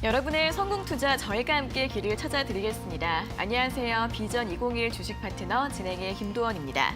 여러분의 성공 투자 저희가 함께 길을 찾아드리겠습니다. 안녕하세요. 비전 2021 주식 파트너 진행의 김도원입니다.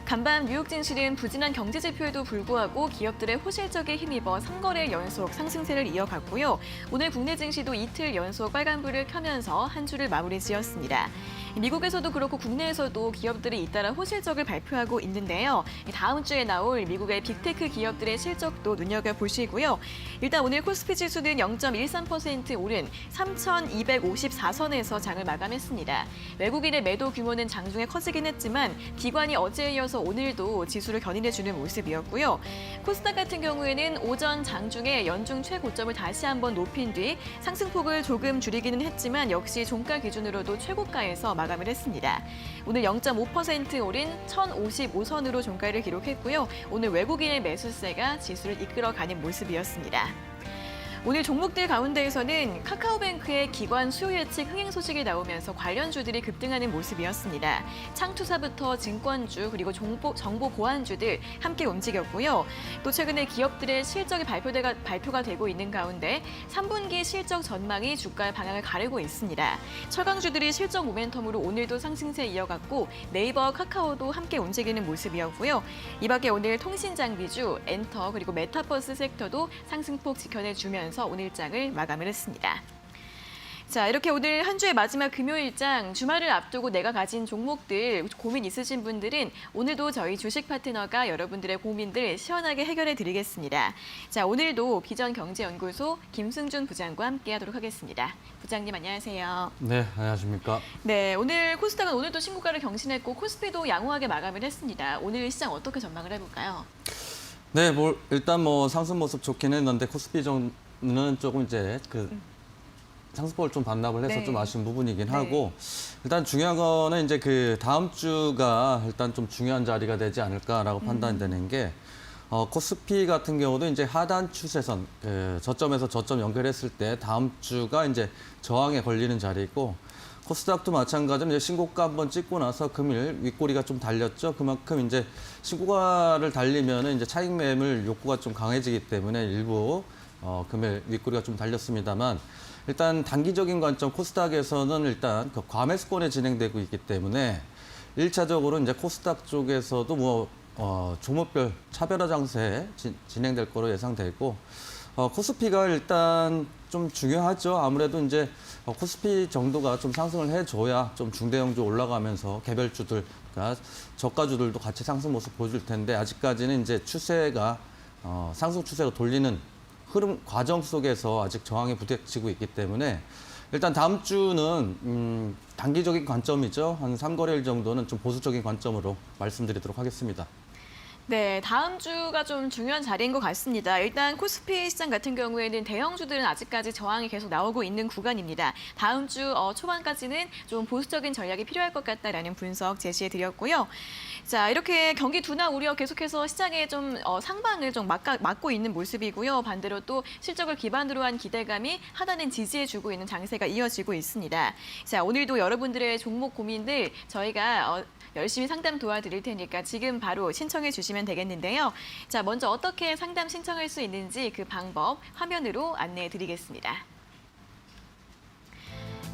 간밤 뉴욕 증시는 부진한 경제 지표에도 불구하고 기업들의 호실적에 힘입어 3거래 연속 상승세를 이어갔고요. 오늘 국내 증시도 이틀 연속 빨간불을 켜면서 한 주를 마무리 지었습니다. 미국에서도 그렇고 국내에서도 기업들이 잇따라 호실적을 발표하고 있는데요. 다음 주에 나올 미국의 빅테크 기업들의 실적도 눈여겨보시고요. 일단 오늘 코스피 지수는 0.13% 오른 3,254선에서 장을 마감했습니다. 외국인의 매도 규모는 장중에 커지긴 했지만 기관이 어제에 이어서 오늘도 지수를 견인해주는 모습이었고요. 코스닥 같은 경우에는 오전 장중에 연중 최고점을 다시 한번 높인 뒤 상승폭을 조금 줄이기는 했지만 역시 종가 기준으로도 최고가에서 마감을 했습니다. 오늘 0.5% 오른 1,055선으로 종가를 기록했고요. 오늘 외국인의 매수세가 지수를 이끌어가는 모습이었습니다. 오늘 종목들 가운데에서는 카카오뱅크의 기관 수요 예측 흥행 소식이 나오면서 관련주들이 급등하는 모습이었습니다. 창투사부터 증권주 그리고 정보 보안주들 함께 움직였고요. 또 최근에 기업들의 실적이 발표가 되고 있는 가운데 3분기 실적 전망이 주가의 방향을 가르고 있습니다. 철강주들이 실적 모멘텀으로 오늘도 상승세 이어갔고 네이버, 카카오도 함께 움직이는 모습이었고요. 이 밖에 오늘 통신장비주, 엔터 그리고 메타버스 섹터도 상승폭 지켜내주면서 오늘장을 마감을 했습니다. 자, 이렇게 오늘 한 주의 마지막 금요일장 주말을 앞두고 내가 가진 종목들 고민 있으신 분들은 오늘도 저희 주식 파트너가 여러분들의 고민들 시원하게 해결해 드리겠습니다. 자, 오늘도 비전경제연구소 김승준 부장과 함께 하도록 하겠습니다. 부장님 안녕하세요. 네, 안녕하십니까. 네, 오늘 코스닥은 오늘도 신고가를 경신했고 코스피도 양호하게 마감을 했습니다. 오늘 시장 어떻게 전망을 해볼까요? 네, 일단 상승 모습 좋긴 했는데 코스피 정도는 조금 이제 상승폭을 좀 반납을 해서 네. 좀 아쉬운 부분이긴 하고 일단 중요한 거는 이제 다음 주가 일단 좀 중요한 자리가 되지 않을까라고 판단이 되는 게 코스피 같은 경우도 이제 하단 추세선 저점에서 저점 연결했을 때 다음 주가 이제 저항에 걸리는 자리고 코스닥도 마찬가지로 이제 신고가 한번 찍고 나서 금일 윗꼬리가 좀 달렸죠. 그만큼 이제 신고가를 달리면은 이제 차익 매물 욕구가 좀 강해지기 때문에 일부 금일 윗꼬리가 좀 달렸습니다만 일단 단기적인 관점 코스닥에서는 일단 그 과매수권에 진행되고 있기 때문에 1차적으로 이제 코스닥 쪽에서도 종목별 차별화 장세 진행될 거로 예상되고 코스피가 일단 좀 중요하죠. 아무래도 이제 코스피 정도가 좀 상승을 해줘야 좀 중대형주 올라가면서 개별주들, 그러니까 저가주들도 같이 상승 모습 보여줄 텐데 아직까지는 이제 추세가 상승 추세로 돌리는 흐름 과정 속에서 아직 저항에 부딪히고 있기 때문에 일단 다음 주는 단기적인 관점이죠. 한 3거래일 정도는 좀 보수적인 관점으로 말씀드리도록 하겠습니다. 네, 다음 주가 좀 중요한 자리인 것 같습니다. 일단 코스피 시장 같은 경우에는 대형주들은 아직까지 저항이 계속 나오고 있는 구간입니다. 다음 주 초반까지는 좀 보수적인 전략이 필요할 것 같다라는 분석 제시해드렸고요. 자, 이렇게 경기 둔화 우려 계속해서 시장에 좀 상방을 좀 막고 있는 모습이고요. 반대로 또 실적을 기반으로 한 기대감이 하단은 지지해주고 있는 장세가 이어지고 있습니다. 자, 오늘도 여러분들의 종목 고민들 저희가 열심히 상담 도와드릴 테니까 지금 바로 신청해 주시면 되겠는데요. 자, 먼저 어떻게 상담 신청할 수 있는지 그 방법 화면으로 안내해 드리겠습니다.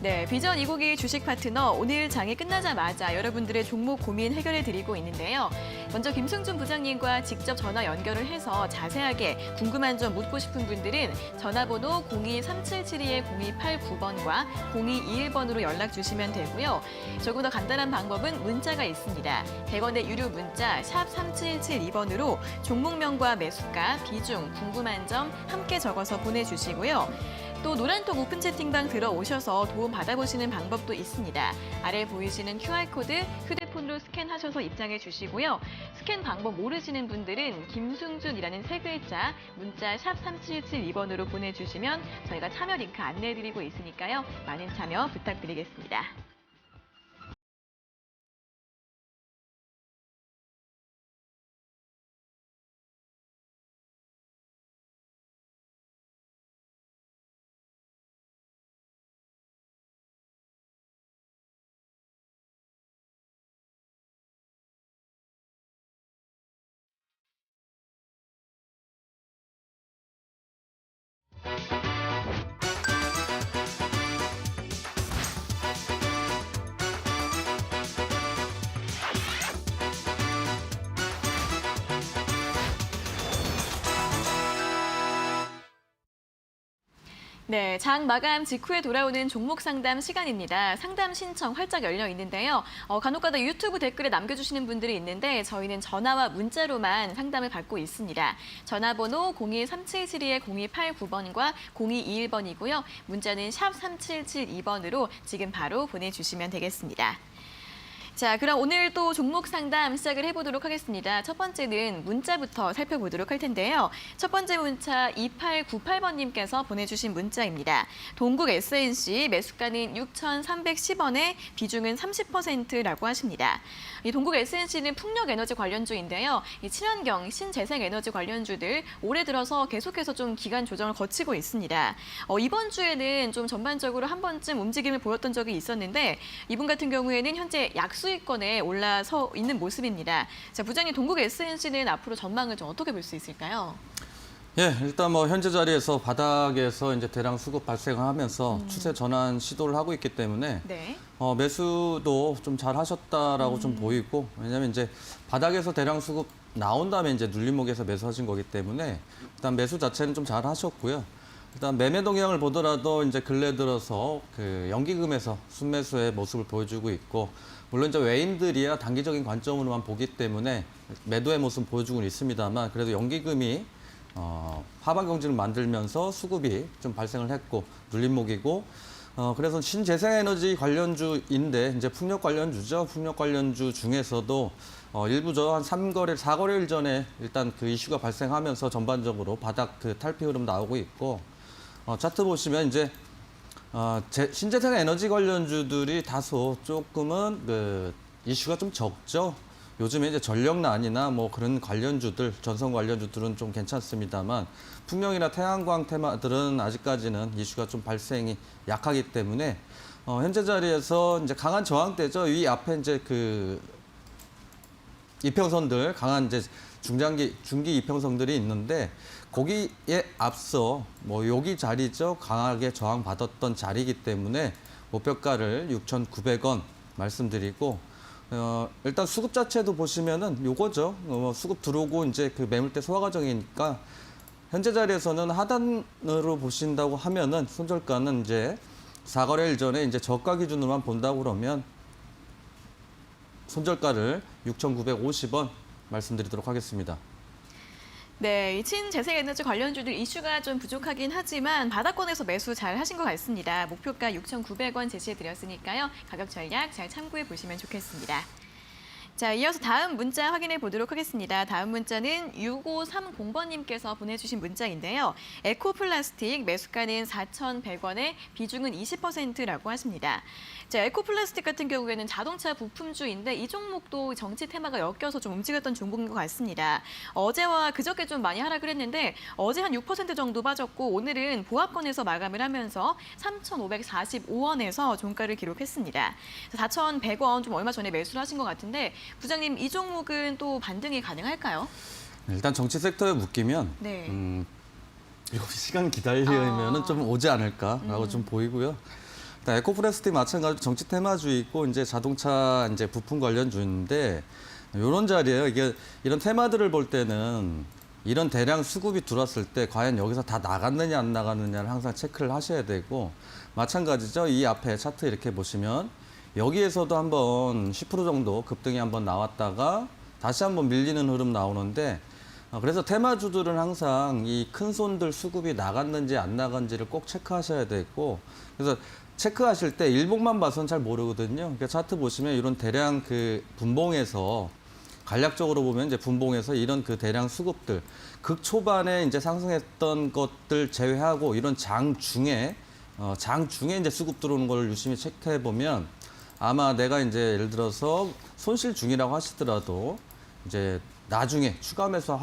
네, 비전 251 주식 파트너 오늘 장이 끝나자마자 여러분들의 종목 고민 해결해 드리고 있는데요. 먼저 김승준 부장님과 직접 전화 연결을 해서 자세하게 궁금한 점 묻고 싶은 분들은 전화번호 02-3772-0289번과 0221번으로 연락 주시면 되고요. 조금 더 간단한 방법은 문자가 있습니다. 100원의 유료 문자 샵 3772번으로 종목명과 매수가, 비중, 궁금한 점 함께 적어서 보내주시고요. 또 노란톡 오픈 채팅방 들어오셔서 도움 받아보시는 방법도 있습니다. 아래 보이시는 QR코드 휴대폰으로 스캔하셔서 입장해 주시고요. 스캔 방법 모르시는 분들은 김승준이라는 세 글자 문자 샵 3772번으로 보내주시면 저희가 참여 링크 안내해드리고 있으니까요. 많은 참여 부탁드리겠습니다. 네, 장 마감 직후에 돌아오는 종목 상담 시간입니다. 상담 신청 활짝 열려 있는데요. 간혹가다 유튜브 댓글에 남겨주시는 분들이 있는데 저희는 전화와 문자로만 상담을 받고 있습니다. 전화번호 02377-0289번과 0221번이고요. 문자는 샵 3772번으로 지금 바로 보내주시면 되겠습니다. 자, 그럼 오늘 또 종목 상담 시작을 해보도록 하겠습니다. 첫 번째는 문자부터 살펴보도록 할 텐데요. 첫 번째 문자 2898번님께서 보내주신 문자입니다. 동국 SNC 매수가는 6,310원에 비중은 30%라고 하십니다. 이 동국 SNC는 풍력에너지 관련주인데요. 이 친환경, 신재생에너지 관련주들 올해 들어서 계속해서 좀 기간 조정을 거치고 있습니다. 이번 주에는 좀 전반적으로 한 번쯤 움직임을 보였던 적이 있었는데 이분 같은 경우에는 현재 약수익권에 올라서 있는 모습입니다. 자, 부장님, 동국 SNC는 앞으로 전망을 좀 어떻게 볼 수 있을까요? 예, 일단 뭐 현재 자리에서 바닥에서 이제 대량 수급 발생하면서 추세 전환 시도를 하고 있기 때문에 네. 매수도 좀 잘 하셨다라고 좀 보이고, 왜냐하면 이제 바닥에서 대량 수급 나온 다음에 이제 눌림목에서 매수하신 거기 때문에 일단 매수 자체는 좀 잘 하셨고요. 일단 매매 동향을 보더라도 이제 근래 들어서 그 연기금에서 순매수의 모습을 보여주고 있고, 물론 이제 외인들이야 단기적인 관점으로만 보기 때문에 매도의 모습 보여주고 있습니다만, 그래도 연기금이 하방 경직을 만들면서 수급이 좀 발생을 했고 눌림목이고, 그래서 신재생에너지 관련주인데 이제 풍력 관련주죠. 풍력 관련주 중에서도 일부 한 3거래, 4거래일 전에 일단 그 이슈가 발생하면서 전반적으로 바닥 그 탈피 흐름 나오고 있고, 차트 보시면 이제 신재생 에너지 관련주들이 다소 조금은 그 이슈가 좀 적죠. 요즘에 이제 전력난이나 뭐 그런 관련주들, 전선 관련주들은 좀 괜찮습니다만 풍력이나 태양광 테마들은 아직까지는 이슈가 좀 발생이 약하기 때문에 현재 자리에서 이제 강한 저항대죠. 이 앞에 이제 그 이평선들, 강한 이제 중기 이평선들이 있는데 거기에 앞서 뭐 여기 자리죠. 강하게 저항받았던 자리이기 때문에 목표가를 6,900원 말씀드리고, 일단 수급 자체도 보시면은 요거죠. 수급 들어오고 이제 그 매물대 소화 과정이니까 현재 자리에서는 하단으로 보신다고 하면은 손절가는 이제 4거래일 전에 이제 저가 기준으로만 본다고 그러면 손절가를 6,950원 말씀드리도록 하겠습니다. 네, 이 친재생에너지 관련주들 이슈가 좀 부족하긴 하지만 바닥권에서 매수 잘 하신 것 같습니다. 목표가 6,900원 제시해드렸으니까요. 가격 전략 잘 참고해 보시면 좋겠습니다. 자, 이어서 다음 문자 확인해 보도록 하겠습니다. 다음 문자는 6530번님께서 보내주신 문자인데요. 에코플라스틱 매수가는 4,100원에 비중은 20%라고 하십니다. 자, 에코플라스틱 같은 경우에는 자동차 부품주인데 이 종목도 정치 테마가 엮여서 좀 움직였던 종목인 것 같습니다. 어제와 그저께 좀 많이 하락을 했는데 어제 한 6% 정도 빠졌고 오늘은 보합권에서 마감을 하면서 3,545원에서 종가를 기록했습니다. 4,100원 좀 얼마 전에 매수를 하신 것 같은데 부장님, 이 종목은 또 반등이 가능할까요? 일단 정치 섹터에 묶이면 네. 요 시간 기다리면은 좀 오지 않을까라고 좀 보이고요. 일단 에코플라스틱 마찬가지로 정치 테마주 있고 이제 자동차 이제 부품 관련주인데 이런 자리에요. 이게 이런 테마들을 볼 때는 이런 대량 수급이 들어왔을 때 과연 여기서 다 나갔느냐 안 나갔느냐를 항상 체크를 하셔야 되고, 마찬가지죠. 이 앞에 차트 이렇게 보시면 여기에서도 한번 10% 정도 급등이 한번 나왔다가 다시 한번 밀리는 흐름 나오는데, 그래서 테마주들은 항상 이 큰 손들 수급이 나갔는지 안 나간지를 꼭 체크하셔야 되고, 그래서 체크하실 때 일봉만 봐서는 잘 모르거든요. 그러니까 차트 보시면 이런 대량 그 분봉에서 간략적으로 보면 이제 분봉에서 이런 그 대량 수급들 극 초반에 이제 상승했던 것들 제외하고 이런 장 중에 이제 수급 들어오는 걸 유심히 체크해 보면 아마 내가 이제 예를 들어서 손실 중이라고 하시더라도 이제 나중에 추가 매수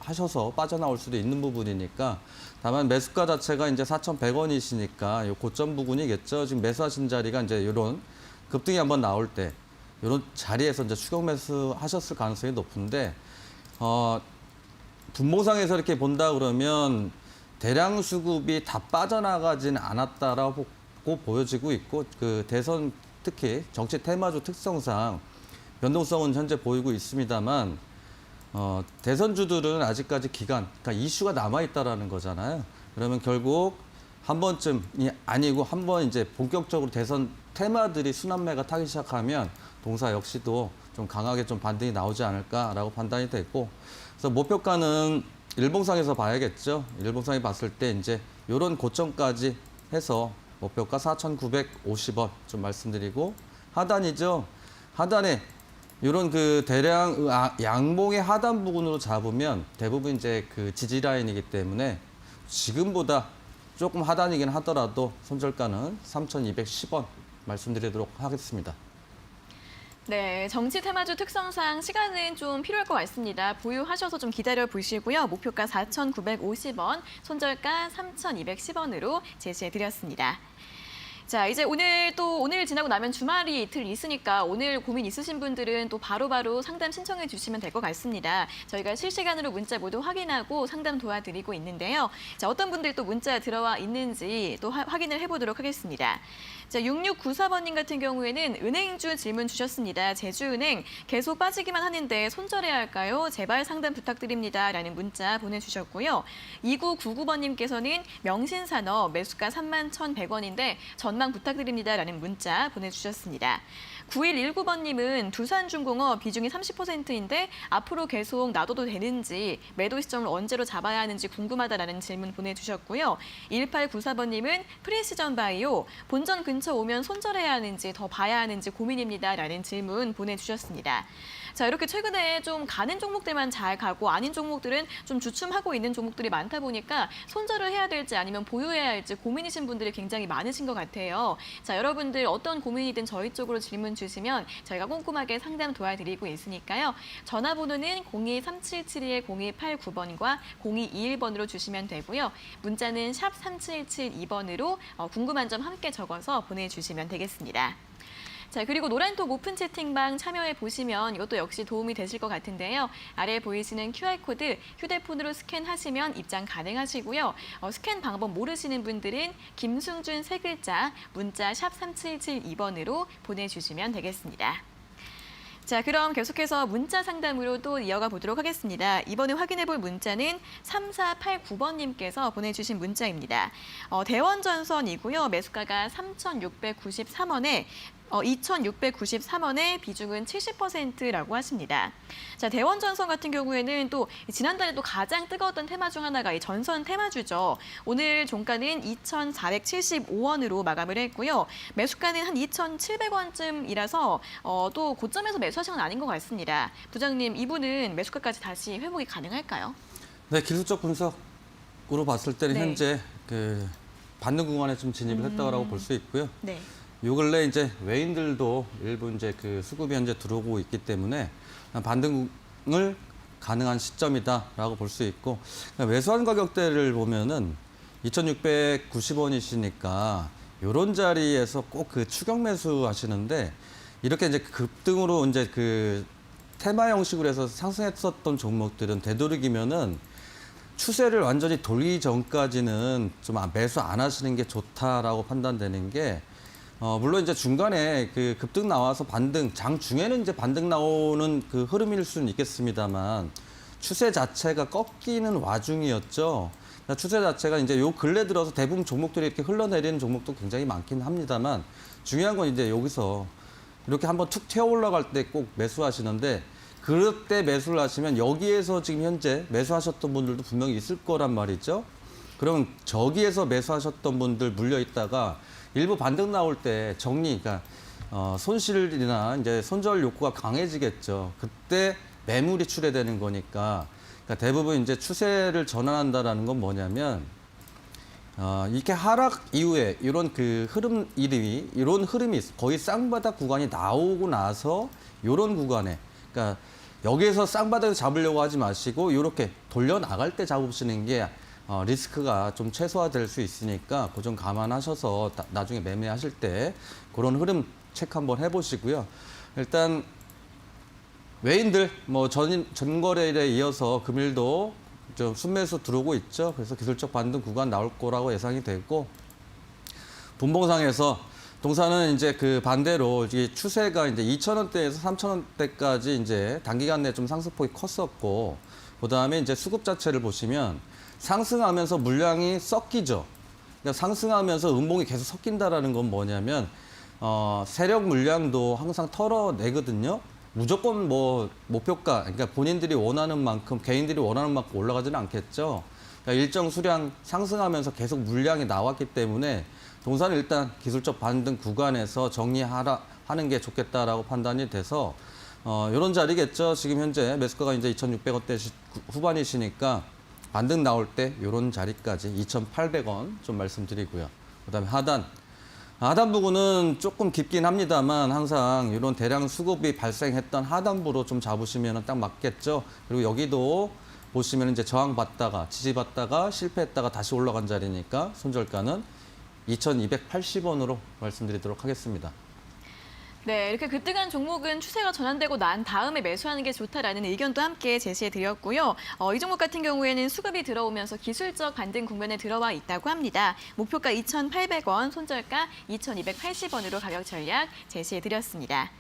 하셔서 빠져나올 수도 있는 부분이니까, 다만 매수가 자체가 이제 4,100원이시니까 요 고점 부분이겠죠. 지금 매수하신 자리가 이제 이런 급등이 한번 나올 때 이런 자리에서 이제 추격 매수 하셨을 가능성이 높은데, 분봉상에서 이렇게 본다 그러면 대량 수급이 다 빠져나가진 않았다라고 보여지고 있고, 그 대선 특히 정치 테마주 특성상 변동성은 현재 보이고 있습니다만, 대선주들은 아직까지 기간, 그러니까 이슈가 남아있다라는 거잖아요. 그러면 결국 한 번쯤이 아니고 한 번 이제 본격적으로 대선 테마들이 순환매가 타기 시작하면 동사 역시도 좀 강하게 좀 반등이 나오지 않을까라고 판단이 됐고, 그래서 목표가는 일봉상에서 봐야겠죠. 일봉상에 봤을 때 이제 이런 고점까지 해서 목표가 4,950원 좀 말씀드리고, 하단이죠. 하단에 이런 그 대량 양봉의 하단 부분으로 잡으면 대부분 이제 그 지지 라인이기 때문에 지금보다 조금 하단이긴 하더라도 손절가는 3,210원 말씀드리도록 하겠습니다. 네, 정치 테마주 특성상 시간은 좀 필요할 것 같습니다. 보유하셔서 좀 기다려 보시고요. 목표가 4,950원, 손절가 3,210원으로 제시해 드렸습니다. 자, 이제 오늘 지나고 나면 주말이 이틀 있으니까 오늘 고민 있으신 분들은 또 바로바로 상담 신청해 주시면 될 것 같습니다. 저희가 실시간으로 문자 모두 확인하고 상담 도와드리고 있는데요. 자, 어떤 분들 또 문자 들어와 있는지 또 확인을 해보도록 하겠습니다. 자, 6694번님 같은 경우에는 은행주 질문 주셨습니다. 제주은행 계속 빠지기만 하는데 손절해야 할까요? 제발 상담 부탁드립니다. 라는 문자 보내주셨고요. 2999번님께서는 명신산업 매수가 31,100원인데 전망 부탁드립니다. 라는 문자 보내주셨습니다. 9119번님은 두산중공업 비중이 30%인데 앞으로 계속 놔둬도 되는지 매도 시점을 언제로 잡아야 하는지 궁금하다라는 질문 보내주셨고요. 1894번님은 프리시전 바이오 본전 근처 오면 손절해야 하는지 더 봐야 하는지 고민입니다라는 질문 보내주셨습니다. 자, 이렇게 최근에 좀 가는 종목들만 잘 가고 아닌 종목들은 좀 주춤하고 있는 종목들이 많다 보니까 손절을 해야 될지 아니면 보유해야 할지 고민이신 분들이 굉장히 많으신 것 같아요. 자, 여러분들 어떤 고민이든 저희 쪽으로 질문 주시면 저희가 꼼꼼하게 상담 도와드리고 있으니까요. 전화번호는 02-3772-0289번과 0221번으로 주시면 되고요. 문자는 샵 3772번으로 궁금한 점 함께 적어서 보내주시면 되겠습니다. 자, 그리고 노란톡 오픈 채팅방 참여해 보시면 이것도 역시 도움이 되실 것 같은데요. 아래에 보이시는 QR코드 휴대폰으로 스캔하시면 입장 가능하시고요. 스캔 방법 모르시는 분들은 김승준 세 글자 문자 샵 3772번으로 보내주시면 되겠습니다. 자, 그럼 계속해서 문자 상담으로 또 이어가 보도록 하겠습니다. 이번에 확인해 볼 문자는 3489번님께서 보내주신 문자입니다. 대원전선이고요. 매수가가 3,693원에 2,693원에 비중은 70%라고 하십니다. 자, 대원전선 같은 경우에는 또 지난달에 또 가장 뜨거웠던 테마 중 하나가 이 전선 테마주죠. 오늘 종가는 2,475원으로 마감을 했고요. 매수가는 한 2,700원쯤이라서 또 고점에서 매수하신 건 아닌 것 같습니다. 부장님, 이분은 매수가까지 다시 회복이 가능할까요? 네, 기술적 분석으로 봤을 때는 네. 현재 그 받는 구간에 좀 진입을 했다고 볼 수 있고요. 네. 요 근래 이제 외인들도 일부 이제 그 수급이 현재 들어오고 있기 때문에 반등을 가능한 시점이다라고 볼 수 있고, 매수한 가격대를 보면은 2,690원이시니까 요런 자리에서 꼭 그 추격 매수 하시는데, 이렇게 이제 급등으로 이제 그 테마 형식으로 해서 상승했었던 종목들은 되도록이면은 추세를 완전히 돌리기 전까지는 좀 매수 안 하시는 게 좋다라고 판단되는 게, 물론 이제 중간에 그 급등 나와서 반등, 장 중에는 이제 반등 나오는 그 흐름일 수는 있겠습니다만, 추세 자체가 꺾이는 와중이었죠. 그러니까 추세 자체가 이제 요 근래 들어서 대부분 종목들이 이렇게 흘러내리는 종목도 굉장히 많긴 합니다만, 중요한 건 이제 여기서 이렇게 한번 툭 튀어 올라갈 때 꼭 매수하시는데, 그럴 때 매수를 하시면 여기에서 지금 현재 매수하셨던 분들도 분명히 있을 거란 말이죠. 그러면 저기에서 매수하셨던 분들 물려 있다가 일부 반등 나올 때 정리, 그러니까 손실이나 이제 손절 욕구가 강해지겠죠. 그때 매물이 출회되는 거니까, 그러니까 대부분 이제 추세를 전환한다라는 건 뭐냐면, 이렇게 하락 이후에 이런 그 이런 흐름이 거의 쌍바닥 구간이 나오고 나서 이런 구간에, 그러니까 여기에서 쌍바닥을 잡으려고 하지 마시고 이렇게 돌려 나갈 때 잡으시는 게 리스크가 좀 최소화될 수 있으니까 그 점 감안하셔서 나중에 매매하실 때 그런 흐름 체크 한번 해보시고요. 일단 외인들 뭐 전거래일에 이어서 금일도 좀 순매수 들어오고 있죠. 그래서 기술적 반등 구간 나올 거라고 예상이 되고, 분봉상에서 동사는 이제 그 반대로 이 추세가 이제 2,000원대에서 3,000원대까지 이제 단기간 내에 좀 상승폭이 컸었고, 그 다음에 이제 수급 자체를 보시면 상승하면서 물량이 섞이죠. 그러니까 상승하면서 음봉이 계속 섞인다라는 건 뭐냐면 세력 물량도 항상 털어내거든요. 무조건 뭐 목표가, 그러니까 본인들이 원하는 만큼, 개인들이 원하는 만큼 올라가지는 않겠죠. 그러니까 일정 수량 상승하면서 계속 물량이 나왔기 때문에 동사는 일단 기술적 반등 구간에서 정리하는 게 좋겠다라고 판단이 돼서 이런 자리겠죠. 지금 현재 매수가가 이제 2,600원대 후반이시니까 반등 나올 때 이런 자리까지 2,800원 좀 말씀드리고요. 그다음에 하단 부분은 조금 깊긴 합니다만 항상 이런 대량 수급이 발생했던 하단부로 좀 잡으시면 딱 맞겠죠. 그리고 여기도 보시면 이제 저항받다가 지지받다가 실패했다가 다시 올라간 자리니까 손절가는 2,280원으로 말씀드리도록 하겠습니다. 네, 이렇게 급등한 종목은 추세가 전환되고 난 다음에 매수하는 게 좋다라는 의견도 함께 제시해 드렸고요. 이 종목 같은 경우에는 수급이 들어오면서 기술적 반등 국면에 들어와 있다고 합니다. 목표가 2,800원, 손절가 2,280원으로 가격 전략 제시해 드렸습니다.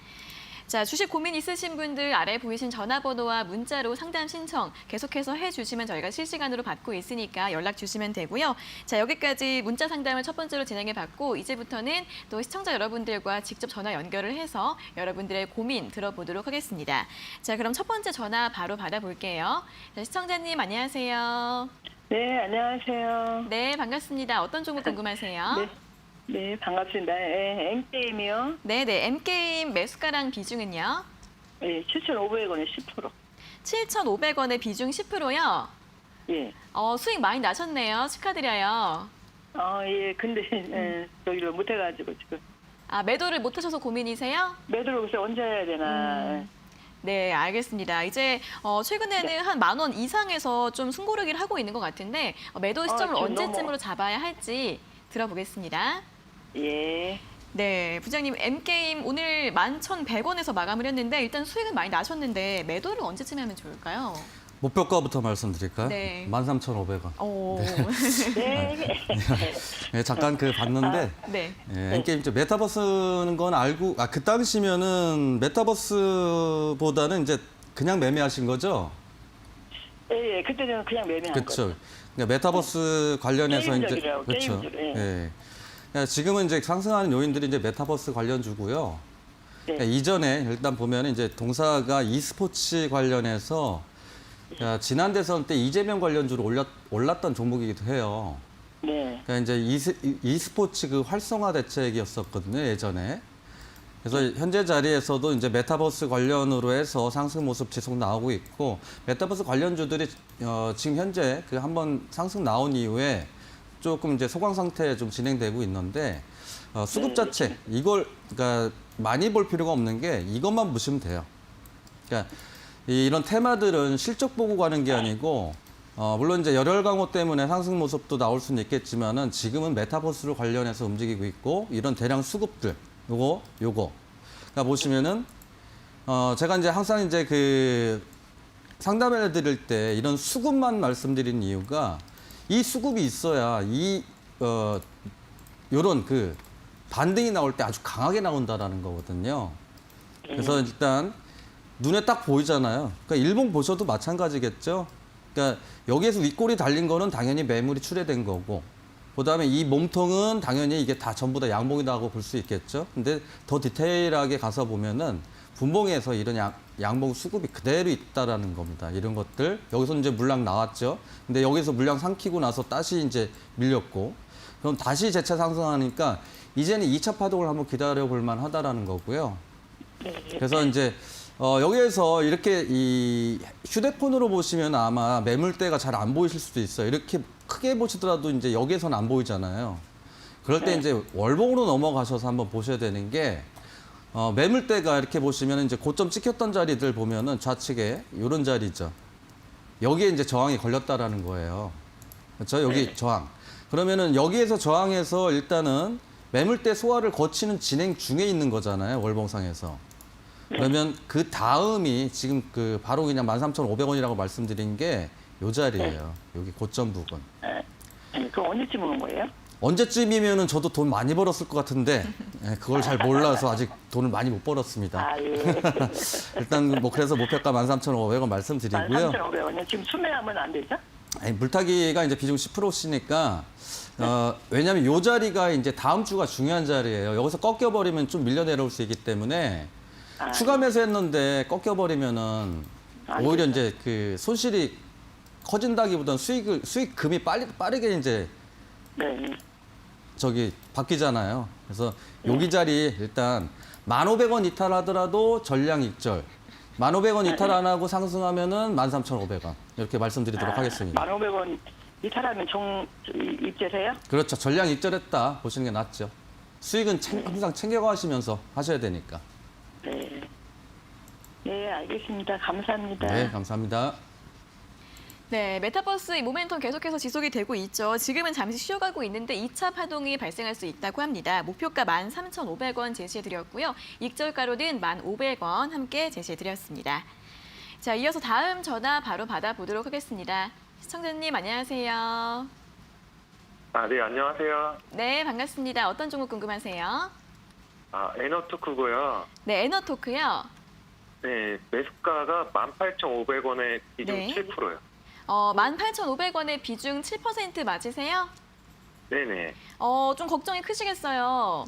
자, 주식 고민 있으신 분들 아래 보이신 전화번호와 문자로 상담 신청 계속해서 해주시면 저희가 실시간으로 받고 있으니까 연락 주시면 되고요. 자, 여기까지 문자 상담을 첫 번째로 진행해 봤고 이제부터는 또 시청자 여러분들과 직접 전화 연결을 해서 여러분들의 고민 들어보도록 하겠습니다. 자, 그럼 첫 번째 전화 바로 받아볼게요. 자, 시청자님 안녕하세요. 네, 안녕하세요. 네, 반갑습니다. 어떤 종목 궁금하세요? 네, 반갑습니다. 네, M게임이요. 네, M게임 매수가랑 비중은요? 네, 7,500원에 10%. 7,500원에 비중 10%요? 예. 수익 많이 나셨네요. 축하드려요. 예, 근데, 저기를 못해가지고 지금. 아, 매도를 못 하셔서 고민이세요? 매도를 글쎄 언제 해야 되나. 네, 알겠습니다. 이제 최근에는 한 10,000원 이상에서 좀 숨고르기를 하고 있는 것 같은데 매도 시점을 지금 언제쯤으로 잡아야 할지 들어보겠습니다. 예. 네, 부장님 M게임 오늘 11,100원에서 마감을 했는데 일단 수익은 많이 나셨는데 매도를 언제쯤 하면 좋을까요? 목표가부터 말씀드릴까요? 네. 13,500원. 오. 네. 네, 잠깐 봤는데 네. N게임 메타버스는 건 알고 그 당시면은 메타버스보다는 이제 그냥 매매하신 거죠? 예, 그때는 그냥 매매한 거죠. 그렇죠. 그러니까 메타버스 관련해서 이제 게임적이라고, 그렇죠. 게임적, 예. 예. 그러니까 지금은 이제 상승하는 요인들이 이제 메타버스 관련주고요. 네. 그러니까 이전에 일단 보면 이제 동사가 e스포츠 관련해서 지난 대선 때 이재명 관련주로 올랐던 종목이기도 해요. 네. 그러니까 이제 e스포츠 그 활성화 대책이었었거든요, 예전에. 그래서 현재 자리에서도 이제 메타버스 관련으로 해서 상승 모습 계속 나오고 있고, 메타버스 관련주들이 지금 현재 그 한번 상승 나온 이후에 조금 이제 소강 상태에 좀 진행되고 있는데, 수급 자체 이걸 그러니까 많이 볼 필요가 없는 게 이것만 보시면 돼요. 그러니까 이런 테마들은 실적 보고 가는 게 아니고, 물론 이제 열혈 강호 때문에 상승 모습도 나올 수는 있겠지만은 지금은 메타버스로 관련해서 움직이고 있고 이런 대량 수급들 요거 그러니까 보시면은 제가 이제 항상 이제 그 상담을 드릴 때 이런 수급만 말씀드린 이유가 이 수급이 있어야 요런 그 반등이 나올 때 아주 강하게 나온다라는 거거든요. 그래서 일단 눈에 딱 보이잖아요. 그러니까 일봉 보셔도 마찬가지겠죠. 그러니까 여기에서 윗골이 달린 거는 당연히 매물이 출회된 거고, 그다음에 이 몸통은 당연히 이게 다 전부 다 양봉이라고 볼 수 있겠죠. 근데 더 디테일하게 가서 보면은 분봉에서 이런 양봉 수급이 그대로 있다라는 겁니다. 이런 것들 여기서 이제 물량 나왔죠. 근데 여기서 물량 삼키고 나서 다시 이제 밀렸고, 그럼 다시 재차 상승하니까 이제는 2차 파동을 한번 기다려 볼 만하다라는 거고요. 그래서 이제 여기에서 이렇게 이 휴대폰으로 보시면 아마 매물대가 잘 안 보이실 수도 있어요. 이렇게 크게 보시더라도 이제 여기에서는 안 보이잖아요. 그럴 때 이제 월봉으로 넘어가셔서 한번 보셔야 되는 게 매물대가 이렇게 보시면 이제 고점 찍혔던 자리들 보면은 좌측에 이런 자리죠. 여기에 이제 저항이 걸렸다라는 거예요. 그렇죠? 여기 저항. 그러면은 여기에서 저항해서 일단은 매물대 소화를 거치는 진행 중에 있는 거잖아요. 월봉상에서. 그러면 그 다음이 지금 그 바로 그냥 13,500원이라고 말씀드린 게 요 자리예요. 여기 고점 부분. 그럼 언제쯤 오는 거예요? 언제쯤이면은 저도 돈 많이 벌었을 것 같은데 그걸 잘 몰라서 아직 돈을 많이 못 벌었습니다. 예. 일단 뭐 그래서 목표가 13,500원 말씀드리고요. 13,500원이요? 지금 수매하면 안 되죠? 아니, 물타기가 이제 비중 10%씩니까 왜냐하면 요 자리가 이제 다음 주가 중요한 자리예요. 여기서 꺾여버리면 좀 밀려 내려올 수 있기 때문에 추가 매수했는데 꺾여버리면은 오히려 이제 그 손실이 커진다기보다는 수익금이 빠르게 이제 네. 저기 바뀌잖아요. 그래서 여기 자리 일단 1,500원 이탈하더라도 전량 익절. 1,500원 이탈 안 하고 상승하면은 13,500원 이렇게 말씀드리도록 하겠습니다. 1,500원 이탈하면 입절해요? 그렇죠. 전량 익절했다 보시는 게 낫죠. 수익은 항상 챙겨가시면서 하셔야 되니까. 네. 네, 알겠습니다. 감사합니다. 네, 감사합니다. 네, 메타버스 이 모멘텀 계속해서 지속이 되고 있죠. 지금은 잠시 쉬어가고 있는데 2차 파동이 발생할 수 있다고 합니다. 목표가 13,500원 제시해드렸고요. 익절가로는 1,500원 함께 제시해드렸습니다. 자, 이어서 다음 전화 바로 받아보도록 하겠습니다. 시청자님 안녕하세요. 네, 안녕하세요. 네, 반갑습니다. 어떤 종목 궁금하세요? 에너토크고요. 네, 에너토크요. 네, 매수가가 18,500원에 비중 네. 7%요. 18,500원의 비중 7% 맞으세요? 네네. 좀 걱정이 크시겠어요.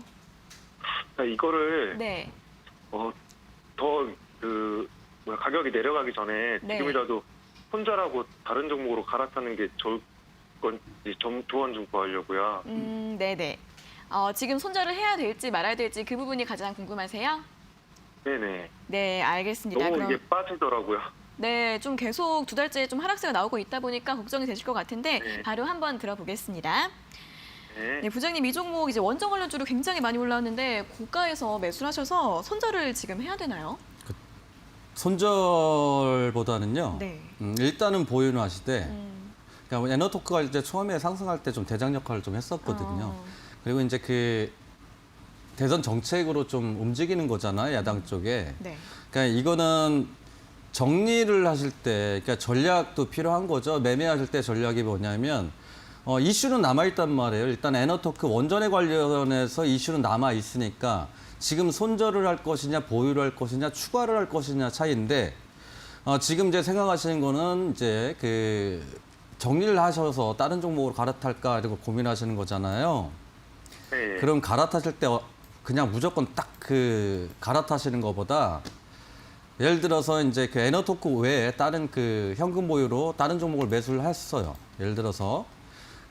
이거를 네. 가격이 내려가기 전에 네. 지금이라도 손절하고 다른 종목으로 갈아타는 게 좋을 건지 조언 좀 구하려고요. 네네. 지금 손절을 해야 될지 말아야 될지 그 부분이 가장 궁금하세요? 네네. 네, 알겠습니다. 너무 그럼 이게 빠지더라고요. 네, 좀 계속 2달째 좀 하락세가 나오고 있다 보니까 걱정이 되실 것 같은데 네. 바로 한번 들어보겠습니다. 네. 네, 부장님 이 종목 이제 원정 관련주로 굉장히 많이 올라왔는데 고가에서 매수를 하셔서 손절을 지금 해야 되나요? 손절보다는요. 네. 일단은 보유는 하시되 음, 그러니까 에너토크가 이제 처음에 상승할 때 좀 대장 역할을 좀 했었거든요. 어, 그리고 이제 그 대선 정책으로 좀 움직이는 거잖아요, 야당 쪽에. 네. 그러니까 이거는 정리를 하실 때, 그러니까 전략도 필요한 거죠. 매매하실 때 전략이 뭐냐면 이슈는 남아 있단 말이에요. 일단 에너토크 원전에 관련해서 이슈는 남아 있으니까 지금 손절을 할 것이냐, 보유를 할 것이냐, 추가를 할 것이냐 차이인데 지금 이제 생각하시는 거는 이제 그 정리를 하셔서 다른 종목으로 갈아탈까 이런 거 고민하시는 거잖아요. 네. 그럼 갈아타실 때 그냥 무조건 딱 그 갈아타시는 것보다 예를 들어서 이제 그 에너토크 외에 다른 그 현금 보유로 다른 종목을 매수를 했어요. 예를 들어서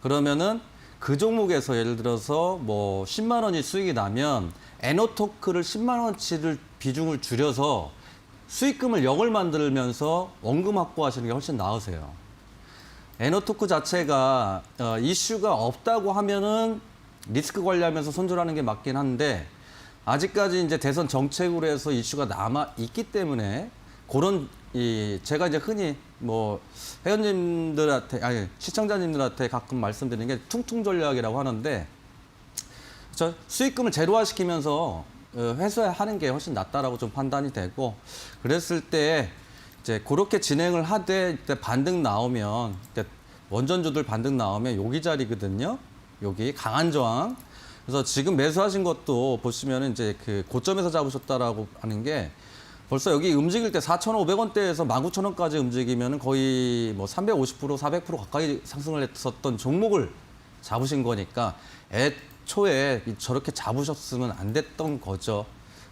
그러면은 그 종목에서 예를 들어서 뭐 10만 원이 수익이 나면 에너토크를 10만 원치를 비중을 줄여서 수익금을 0을 만들면서 원금 확보하시는 게 훨씬 나으세요. 에너토크 자체가 이슈가 없다고 하면은 리스크 관리하면서 손절하는 게 맞긴 한데 아직까지 이제 대선 정책으로 해서 이슈가 남아 있기 때문에 그런 제가 이제 흔히 뭐 회원님들한테 아니 시청자님들한테 가끔 말씀드리는 게 퉁퉁 전략이라고 하는데 저 수익금을 제로화시키면서 회수하는 게 훨씬 낫다라고 좀 판단이 되고 그랬을 때 이제 그렇게 진행을 하되 이때 반등 나오면 이때 원전주들 반등 나오면 여기 자리거든요. 여기 강한 저항. 그래서 지금 매수하신 것도 보시면 이제 그 고점에서 잡으셨다라고 하는 게 벌써 여기 움직일 때 4,500원대에서 19,000원까지 움직이면 거의 뭐 350%, 400% 가까이 상승을 했었던 종목을 잡으신 거니까 애초에 저렇게 잡으셨으면 안 됐던 거죠.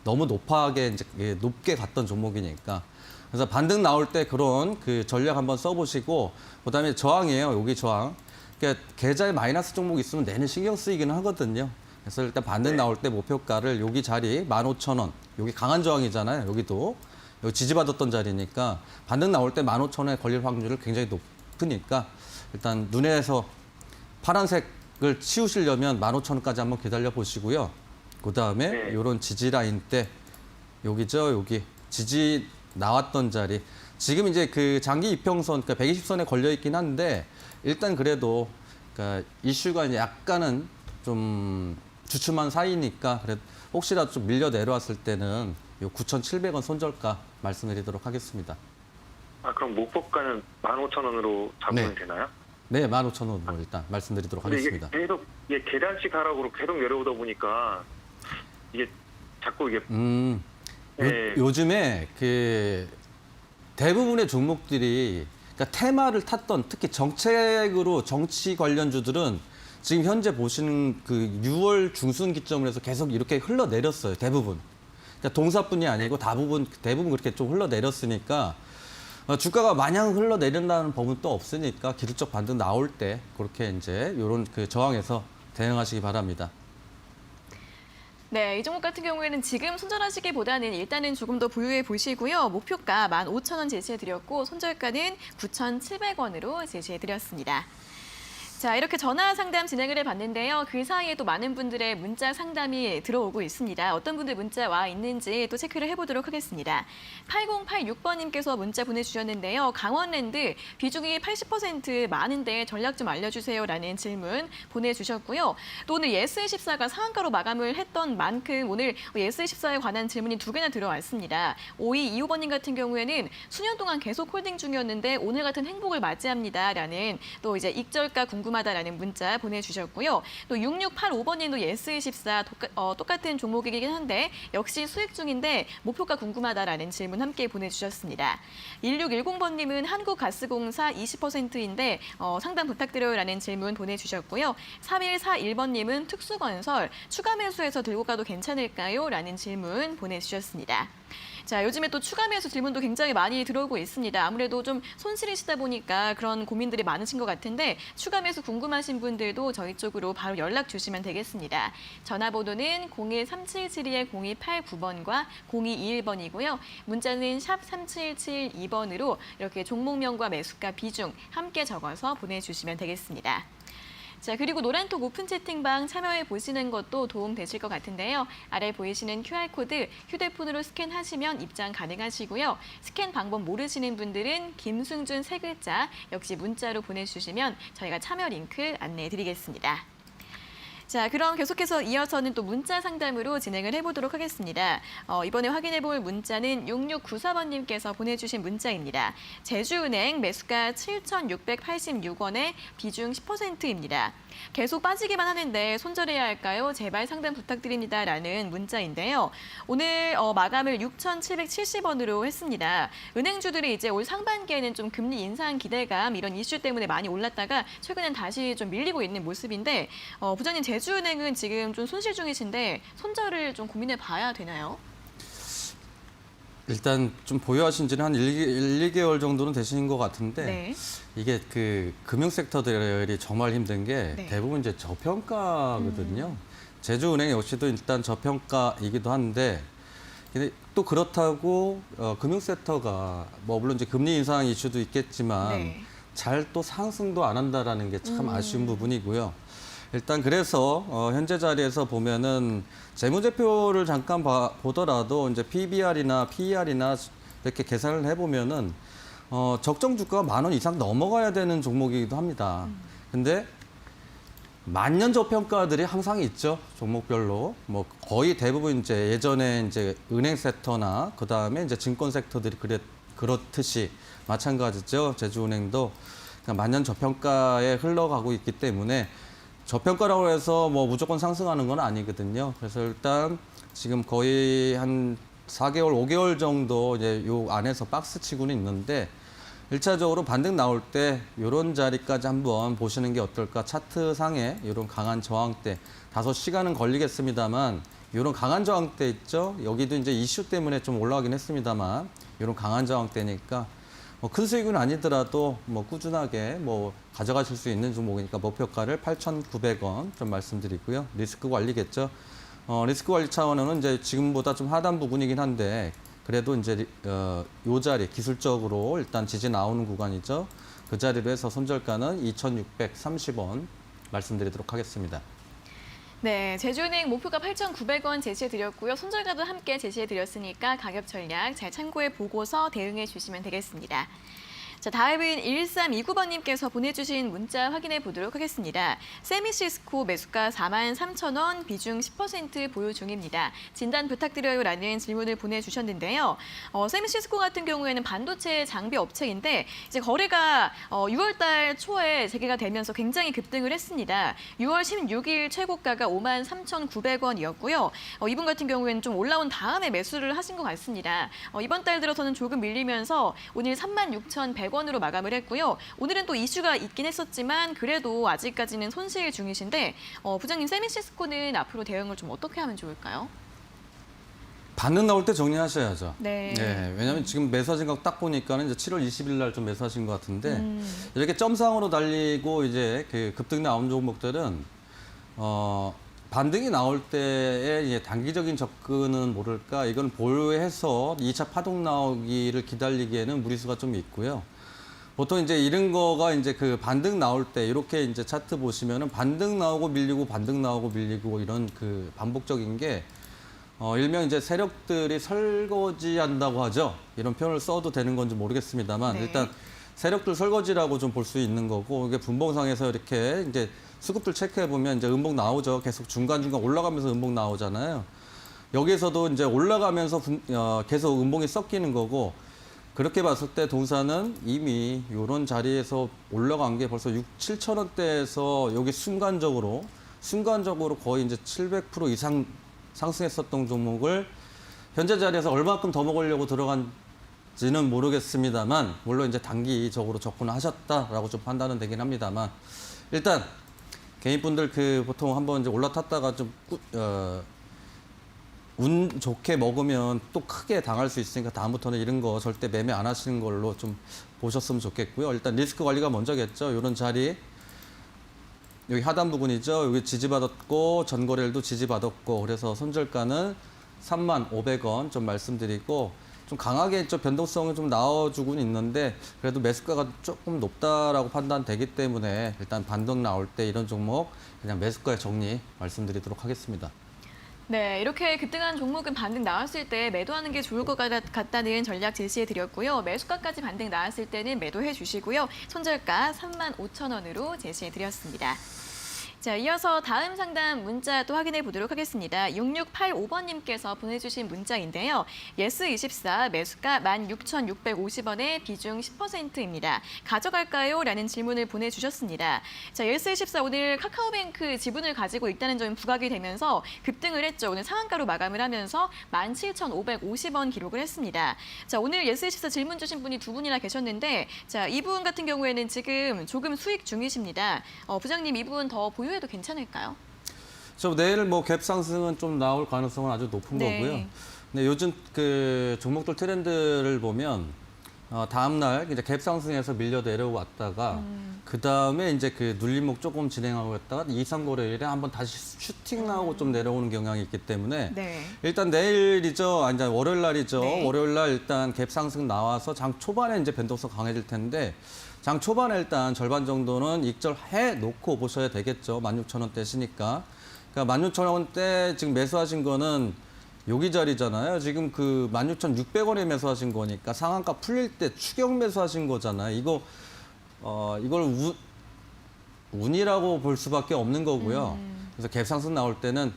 너무 높게 갔던 종목이니까. 그래서 반등 나올 때 그런 그 전략 한번 써보시고 그다음에 저항이에요. 여기 저항. 그러니까 계좌에 마이너스 종목 있으면 내내 신경 쓰이기는 하거든요. 그래서 일단 반등 나올 때 목표가를 여기 자리 15,000원. 여기 강한 저항이잖아요. 여기도. 여기 지지받았던 자리니까 반등 나올 때 15,000원에 걸릴 확률이 굉장히 높으니까 일단 눈에서 파란색을 치우시려면 15,000원까지 한번 기다려 보시고요. 그다음에 네. 이런 지지 라인 때 여기죠. 여기 지지 나왔던 자리. 지금 이제 그 장기 이평선, 그러니까 120선에 걸려 있긴 한데 일단 그래도 그러니까 이슈가 이제 약간은 좀 주춤한 사이니까 그래도 혹시라도 좀 밀려 내려왔을 때는 요 9,700원 손절가 말씀드리도록 하겠습니다. 그럼 목표가는 15,000원으로 잡으면 네. 되나요? 네, 15,000원으로 일단 말씀드리도록 근데 이게 하겠습니다. 계속 계단식 하락으로 계속 내려오다 보니까 이게 자꾸 이게 네. 네. 요즘에 그 대부분의 종목들이 그러니까 테마를 탔던 특히 정책으로 정치 관련주들은 지금 현재 보시는 그 6월 중순 기점을 해서 계속 이렇게 흘러내렸어요. 대부분. 그러니까 동사뿐이 아니고 대부분 그렇게 좀 흘러내렸으니까 주가가 마냥 흘러내린다는 법은 또 없으니까 기술적 반등 나올 때 그렇게 이제 이런 그 저항에서 대응하시기 바랍니다. 네, 이 종목 같은 경우에는 지금 손절하시기보다는 일단은 조금 더 보유해 보시고요. 목표가 15,000원 제시해 드렸고 손절가는 9,700원으로 제시해 드렸습니다. 자, 이렇게 전화 상담 진행을 해봤는데요. 그 사이에 또 많은 분들의 문자 상담이 들어오고 있습니다. 어떤 분들 문자 와 있는지 또 체크를 해보도록 하겠습니다. 8086번님께서 문자 보내주셨는데요. 강원랜드 비중이 80% 많은데 전략 좀 알려주세요라는 질문 보내주셨고요. 또 오늘 예스24가 상한가로 마감을 했던 만큼 오늘 예스24에 관한 질문이 2개나 들어왔습니다. 5225번님 같은 경우에는 수년 동안 계속 홀딩 중이었는데 오늘 같은 행복을 맞이합니다라는 또 이제 익절가 궁금하다라는 문자 보내주셨고요. 또 6685번님도 예스24 똑같은 종목이긴 한데 역시 수익 중인데 목표가 궁금하다라는 질문 함께 보내주셨습니다. 1610번님은 한국가스공사 20%인데 상담 부탁드려요라는 질문 보내주셨고요. 3141번님은 특수건설 추가 매수해서 들고 가도 괜찮을까요? 라는 질문 보내주셨습니다. 자, 요즘에 또 추가 매수 질문도 굉장히 많이 들어오고 있습니다. 아무래도 좀 손실이시다 보니까 그런 고민들이 많으신 것 같은데 추가 매수 궁금하신 분들도 저희 쪽으로 바로 연락 주시면 되겠습니다. 전화번호는 01377-0289번과 0221번이고요. 문자는 샵 3772번으로 이렇게 종목명과 매수가 비중 함께 적어서 보내주시면 되겠습니다. 자, 그리고 노란톡 오픈 채팅방 참여해 보시는 것도 도움 되실 것 같은데요. 아래 보이시는 QR코드 휴대폰으로 스캔하시면 입장 가능하시고요. 스캔 방법 모르시는 분들은 김승준 3글자 역시 문자로 보내주시면 저희가 참여 링크 안내해 드리겠습니다. 자, 그럼 계속해서 이어서는 또 문자 상담으로 진행을 해보도록 하겠습니다. 이번에 확인해볼 문자는 6694번님께서 보내주신 문자입니다. 제주은행 매수가 7,686원에 비중 10%입니다. 계속 빠지기만 하는데 손절해야 할까요? 제발 상담 부탁드립니다. 라는 문자인데요. 오늘 마감을 6,770원으로 했습니다. 은행주들이 이제 올 상반기에는 좀 금리 인상 기대감 이런 이슈 때문에 많이 올랐다가 최근엔 다시 좀 밀리고 있는 모습인데 부장님 제주은행은 지금 좀 손실 중이신데 손절을 좀 고민해 봐야 되나요? 일단 좀 보유하신 지는 한 2개월 정도는 되신 것 같은데 네. 이게 그 금융 섹터들이 정말 힘든 게 네. 대부분 이제 저평가거든요. 제주은행 역시도 일단 저평가이기도 한데 근데 또 그렇다고 금융 섹터가 뭐 물론 이제 금리 인상 이슈도 있겠지만 네. 잘 또 상승도 안 한다라는 게 참 아쉬운 부분이고요. 일단 그래서 현재 자리에서 보면은 재무제표를 잠깐 보더라도 이제 PBR이나 PER이나 이렇게 계산을 해보면은 적정 주가가 10,000원 이상 넘어가야 되는 종목이기도 합니다. 근데 만년 저평가들이 항상 있죠. 종목별로. 뭐 거의 대부분 이제 예전에 이제 은행 섹터나 그 다음에 이제 증권 섹터들이 그렇듯이 마찬가지죠. 제주은행도 그냥 만년 저평가에 흘러가고 있기 때문에 저평가라고 해서 뭐 무조건 상승하는 건 아니거든요. 그래서 일단 지금 거의 한 4개월, 5개월 정도 이제 요 안에서 박스 치고는 있는데 1차적으로 반등 나올 때 이런 자리까지 한번 보시는 게 어떨까. 차트상에 이런 강한 저항대, 다소 시간은 걸리겠습니다만 이런 강한 저항대 있죠. 여기도 이제 이슈 때문에 좀 올라가긴 했습니다만 이런 강한 저항대니까 뭐 큰 수익은 아니더라도 뭐 꾸준하게 뭐 가져가실 수 있는 종목이니까 목표가를 8,900원 좀 말씀드리고요. 리스크 관리겠죠. 리스크 관리 차원에는 이제 지금보다 좀 하단 부분이긴 한데 그래도 이제 요 자리 기술적으로 일단 지지 나오는 구간이죠. 그 자리로 해서 손절가는 2,630원 말씀드리도록 하겠습니다. 네, 제주은행 목표가 8,900원 제시해드렸고요. 손절가도 함께 제시해드렸으니까 가격 전략 잘 참고해 보고서 대응해 주시면 되겠습니다. 자, 다음은 1329번님께서 보내주신 문자 확인해 보도록 하겠습니다. 세미시스코 매수가 43,000원, 비중 10% 보유 중입니다. 진단 부탁드려요라는 질문을 보내주셨는데요. 세미시스코 같은 경우에는 반도체 장비 업체인데 이제 거래가 6월달 초에 재개가 되면서 굉장히 급등을 했습니다. 6월 16일 최고가가 53,900원이었고요. 이분 같은 경우에는 좀 올라온 다음에 매수를 하신 것 같습니다. 이번 달 들어서는 조금 밀리면서 오늘 36,100원 100원으로 마감을 했고요. 오늘은 또 이슈가 있긴 했었지만 그래도 아직까지는 손실 중이신데 부장님 세미시스코는 앞으로 대응을 좀 어떻게 하면 좋을까요? 반등 나올 때 정리하셔야죠. 네. 왜냐하면 지금 매수하신 거 딱 보니까는 이제 7월 20일 날 좀 매수하신 것 같은데 이렇게 점상으로 달리고 이제 그 급등 나온 종목들은 반등이 나올 때에 이제 단기적인 접근은 모를까 이건 보유해서 2차 파동 나오기를 기다리기에는 무리수가 좀 있고요. 보통 이제 이런 거가 이제 그 반등 나올 때 이렇게 이제 차트 보시면은 반등 나오고 밀리고 반등 나오고 밀리고 이런 그 반복적인 게 일명 이제 세력들이 설거지한다고 하죠. 이런 표현을 써도 되는 건지 모르겠습니다만 네. 일단 세력들 설거지라고 좀 볼 수 있는 거고 이게 분봉상에서 이렇게 이제 수급들 체크해 보면 이제 음봉 나오죠. 계속 중간중간 올라가면서 음봉 나오잖아요. 여기에서도 이제 올라가면서 계속 음봉이 섞이는 거고 그렇게 봤을 때 동사는 이미 이런 자리에서 올라간 게 벌써 6, 7천 원대에서 여기 순간적으로 거의 이제 700% 이상 상승했었던 종목을 현재 자리에서 얼마큼 더 먹으려고 들어간지는 모르겠습니다만 물론 이제 단기적으로 접근하셨다라고 좀 판단은 되긴 합니다만 일단 개인분들 그 보통 한번 이제 올라탔다가 좀 운 좋게 먹으면 또 크게 당할 수 있으니까 다음부터는 이런 거 절대 매매 안 하시는 걸로 좀 보셨으면 좋겠고요. 일단 리스크 관리가 먼저겠죠. 이런 자리 여기 하단 부분이죠. 여기 지지받았고 전거래일도 지지받았고 그래서 손절가는 35,500원 좀 말씀드리고 좀 강하게 좀 변동성을 좀 나와주고는 있는데 그래도 매수가가 조금 높다라고 판단되기 때문에 일단 반등 나올 때 이런 종목 그냥 매수가에 정리 말씀드리도록 하겠습니다. 네, 이렇게 급등한 종목은 반등 나왔을 때 매도하는 게 좋을 것 같다는 전략 제시해 드렸고요. 매수가까지 반등 나왔을 때는 매도해 주시고요. 손절가 35,000원으로 제시해 드렸습니다. 자, 이어서 다음 상담 문자 또 확인해 보도록 하겠습니다. 6685번님께서 보내주신 문자인데요. 예스24 매수가 16,650원에 비중 10%입니다. 가져갈까요? 라는 질문을 보내주셨습니다. 자, 예스24 오늘 카카오뱅크 지분을 가지고 있다는 점이 부각이 되면서 급등을 했죠. 오늘 상한가로 마감을 하면서 17,550원 기록을 했습니다. 자, 오늘 예스24 질문 주신 분이 두 분이나 계셨는데 자, 이분 같은 경우에는 지금 조금 수익 중이십니다. 부장님 이분 더 보유해도 괜찮을까요? 내일 뭐 갭 상승은 좀 나올 가능성은 아주 높은 네. 거고요. 근데 요즘 그 종목들 트렌드를 보면 다음 날 이제 갭 상승해서 밀려 내려왔다가 그 다음에 이제 그 눌림목 조금 진행하고 있다가 2, 3거래일에 한번 다시 슈팅 나오고 좀 내려오는 경향이 있기 때문에 네. 일단 내일이죠. 아니 월요일 날이죠. 네. 월요일 날 일단 갭 상승 나와서 장 초반에 이제 변동성 강해질 텐데 장 초반에 일단 절반 정도는 익절해 놓고 보셔야 되겠죠. 16,000원대시니까. 그러니까 16,000원대 지금 매수하신 거는 여기 자리잖아요. 지금 그 16,600원에 매수하신 거니까 상한가 풀릴 때 추격 매수하신 거잖아요. 이걸 운이라고 볼 수밖에 없는 거고요. 그래서 갭 상승 나올 때는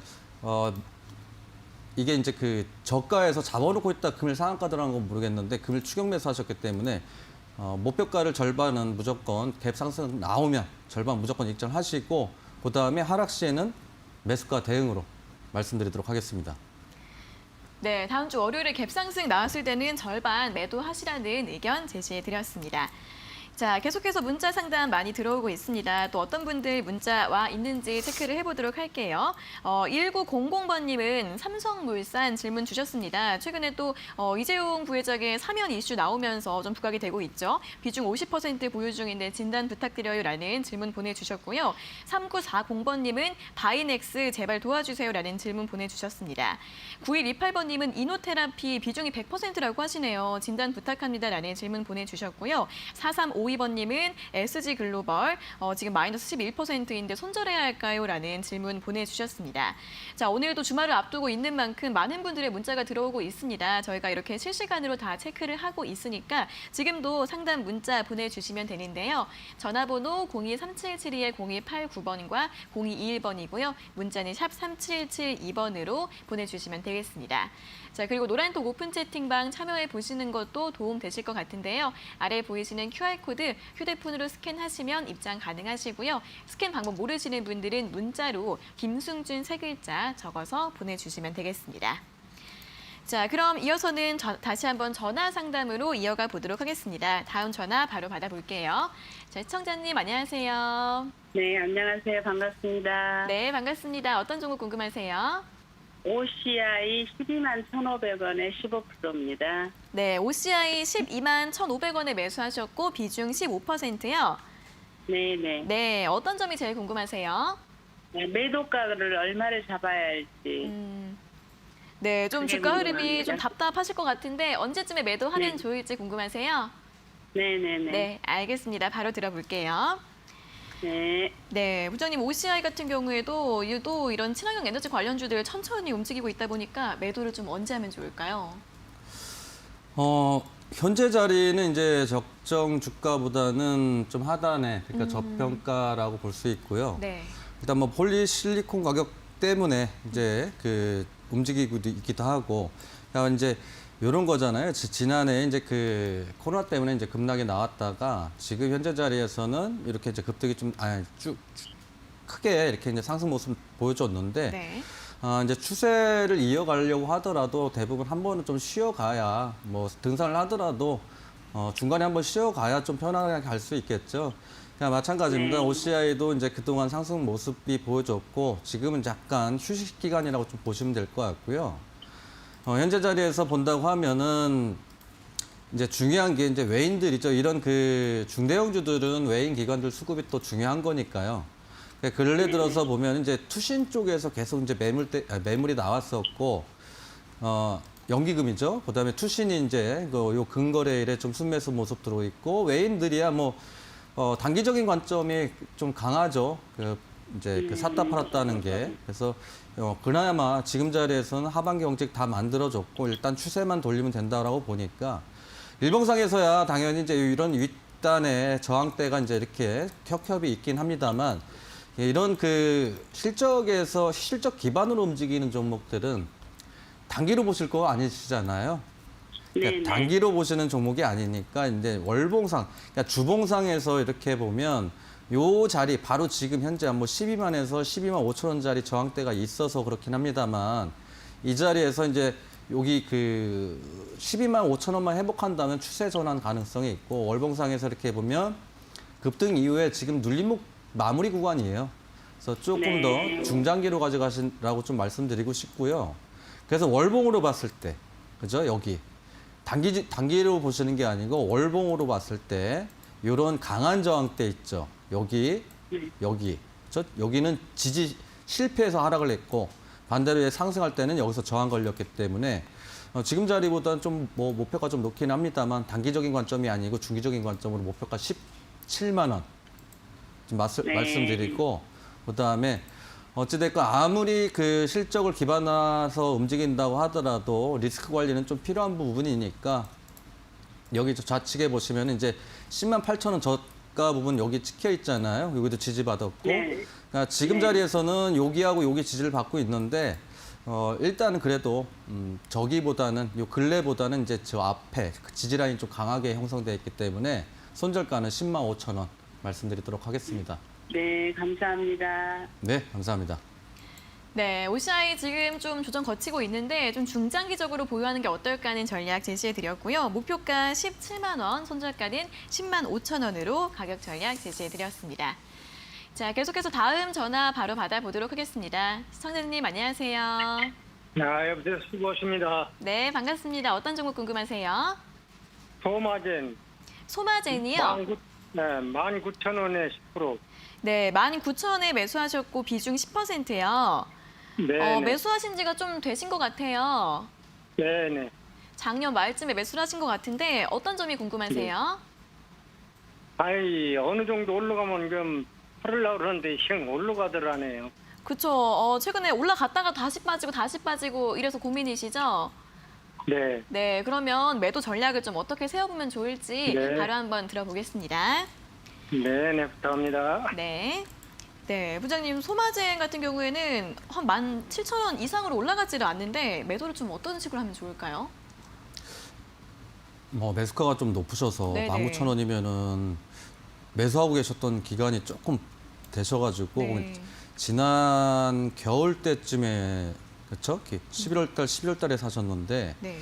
이게 이제 그 저가에서 잡아놓고 있다 금일 상한가 들어간 건 모르겠는데 금일 추격 매수하셨기 때문에 목표가를 절반은 무조건 갭 상승 나오면 절반 무조건 익절하시고 그 다음에 하락 시에는 매수가 대응으로 말씀드리도록 하겠습니다. 네, 다음 주 월요일에 갭 상승 나왔을 때는 절반 매도하시라는 의견 제시해 드렸습니다. 자, 계속해서 문자 상담 많이 들어오고 있습니다. 또 어떤 분들 문자 와 있는지 체크를 해보도록 할게요. 1900번님은 삼성물산 질문 주셨습니다. 최근에 또 이재용 부회장의 사면 이슈 나오면서 좀 부각이 되고 있죠. 비중 50% 보유 중인데 진단 부탁드려요라는 질문 보내주셨고요. 3940번님은 바이넥스 제발 도와주세요라는 질문 보내주셨습니다. 9128번님은 이노테라피 비중이 100%라고 하시네요. 진단 부탁합니다라는 질문 보내주셨고요. 4352번님은 SG글로벌 지금 마이너스 11%인데 손절해야 할까요? 라는 질문 보내주셨습니다. 자, 오늘도 주말을 앞두고 있는 만큼 많은 분들의 문자가 들어오고 있습니다. 저희가 이렇게 실시간으로 다 체크를 하고 있으니까 지금도 상담 문자 보내주시면 되는데요. 전화번호 023772-0289번과 0221번이고요. 문자는 샵 3772번으로 보내주시면 되겠습니다. 자, 그리고 노란톡 오픈 채팅방 참여해 보시는 것도 도움 되실 것 같은데요. 아래 보이시는 QR코드 휴대폰으로 스캔하시면 입장 가능하시고요. 스캔 방법 모르시는 분들은 문자로 김승준 3글자 적어서 보내주시면 되겠습니다. 자, 그럼 이어서는 다시 한번 전화 상담으로 이어가 보도록 하겠습니다. 다음 전화 바로 받아볼게요. 자, 시청자님 안녕하세요. 네, 안녕하세요. 반갑습니다. 네, 반갑습니다. 어떤 종목 궁금하세요? OCI 12만 1,500원에 15%입니다. 네, OCI 12만 1,500원에 매수하셨고 비중 15%요. 네네. 네, 어떤 점이 제일 궁금하세요? 매도가를 얼마를 잡아야 할지. 네, 좀 그게 주가 흐름이 궁금합니다. 좀 답답하실 것 같은데 언제쯤에 매도하면 네. 좋을지 궁금하세요? 네네네. 네, 알겠습니다. 바로 들어볼게요. 네. 네, 부장님 OCI 같은 경우에도 또 이런 친환경 에너지 관련주들 천천히 움직이고 있다 보니까 매도를 좀 언제 하면 좋을까요? 현재 자리는 이제 적정 주가보다는 좀 하단에, 그러니까 저평가라고 볼 수 있고요. 네. 일단 뭐 폴리실리콘 가격 때문에 이제 그 움직이고 있기도 하고, 그러니까 이제 이런 거잖아요. 지난해 이제 그 코로나 때문에 이제 급락이 나왔다가 지금 현재 자리에서는 이렇게 이제 급등이 쭉 크게 이렇게 이제 상승 모습 보여줬는데, 네. 이제 추세를 이어가려고 하더라도 대부분 한 번은 좀 쉬어가야, 뭐 등산을 하더라도 중간에 한번 쉬어가야 좀 편안하게 갈 수 있겠죠. 그냥 마찬가지입니다. 네. OCI도 이제 그동안 상승 모습이 보여줬고 지금은 약간 휴식 기간이라고 좀 보시면 될 것 같고요. 현재 자리에서 본다고 하면은 이제 중요한 게 이제 외인들이죠. 이런 그 중대형주들은 외인 기관들 수급이 또 중요한 거니까요. 근래 들어서 보면 이제 투신 쪽에서 계속 이제 매물이 나왔었고, 연기금이죠. 그다음에 투신이 이제 요 근거래일에 좀 순매수 모습 들어있고, 외인들이야 뭐 단기적인 관점이 좀 강하죠. 이제 그 샀다 팔았다는 게. 그래서 그나마 지금 자리에서는 하반기 경직 다 만들어졌고 일단 추세만 돌리면 된다라고 보니까 일봉상에서야 당연히 이제 이런 윗단의 저항대가 이제 이렇게 켜겹이 있긴 합니다만, 이런 그 실적 기반으로 움직이는 종목들은 단기로 보실 거 아니시잖아요. 그러니까 네네. 단기로 보시는 종목이 아니니까 이제 월봉상, 그러니까 주봉상에서 이렇게 보면 요 자리 바로 지금 현재 뭐 12만에서 12만 5천 원짜리 저항대가 있어서 그렇긴 합니다만, 이 자리에서 이제 여기 그 12만 5천 원만 회복한다면 추세 전환 가능성이 있고, 월봉상에서 이렇게 보면 급등 이후에 지금 눌림목 마무리 구간이에요. 그래서 조금 네. 더 중장기로 가져가시라고 좀 말씀드리고 싶고요. 그래서 월봉으로 봤을 때, 그죠? 여기 단기로 보시는 게 아니고 월봉으로 봤을 때 이런 강한 저항대 있죠. 여기. 여기는 지지 실패해서 하락을 했고, 반대로 상승할 때는 여기서 저항 걸렸기 때문에 지금 자리보다는 좀 뭐 목표가 좀 높긴 합니다만 단기적인 관점이 아니고 중기적인 관점으로 목표가 17만 원 좀 네. 말씀드리고, 그다음에 어찌됐건 아무리 그 실적을 기반해서 움직인다고 하더라도 리스크 관리는 좀 필요한 부분이니까, 여기 좌측에 보시면 이제 10만 8천 원 저가 부분 여기 찍혀 있잖아요. 여기도 지지받았고, 네. 그러니까 지금 자리에서는 여기하고 여기 지지를 받고 있는데, 일단은 그래도 저기보다는 요 근래보다는 이제 저 앞에 그 지지 라인 좀 강하게 형성되어 있기 때문에 손절가는 10만 5천 원 말씀드리도록 하겠습니다. 네, 감사합니다. 네, 감사합니다. 네, OCI 지금 좀 조정 거치고 있는데 좀 중장기적으로 보유하는 게 어떨까 하는 전략 제시해드렸고요. 목표가 17만 원, 손절가는 10만 5천 원으로 가격 전략 제시해드렸습니다. 자, 계속해서 다음 전화 바로 받아보도록 하겠습니다. 시청자님 안녕하세요. 여보세요. 수고하십니다. 네, 반갑습니다. 어떤 종목 궁금하세요? 소마젠 소마젠이요? 19,000원에 10%. 네, 19,000원에 매수하셨고 비중 10%요. 네. 매수하신 지가 좀 되신 것 같아요. 네네. 작년 말쯤에 매수를 하신 것 같은데 어떤 점이 궁금하세요? 어느 정도 올라가면 좀 팔으려고 그러는데 올라가더라네요. 그쵸. 최근에 올라갔다가 다시 빠지고 이래서 고민이시죠? 네. 네, 그러면 매도 전략을 좀 어떻게 세워보면 좋을지 네. 바로 한번 들어보겠습니다. 네네. 부탁합니다. 네. 네, 부장님 소마젠 같은 경우에는 한 17,000원 이상으로 올라가지를 않는데 매도를 좀 어떤 식으로 하면 좋을까요? 뭐 매수가가 좀 높으셔서 네네. 19,000원이면은 매수하고 계셨던 기간이 조금 되셔가지고 네. 지난 겨울 때쯤에 그렇죠? 11월 달, 12월 달에 사셨는데 네.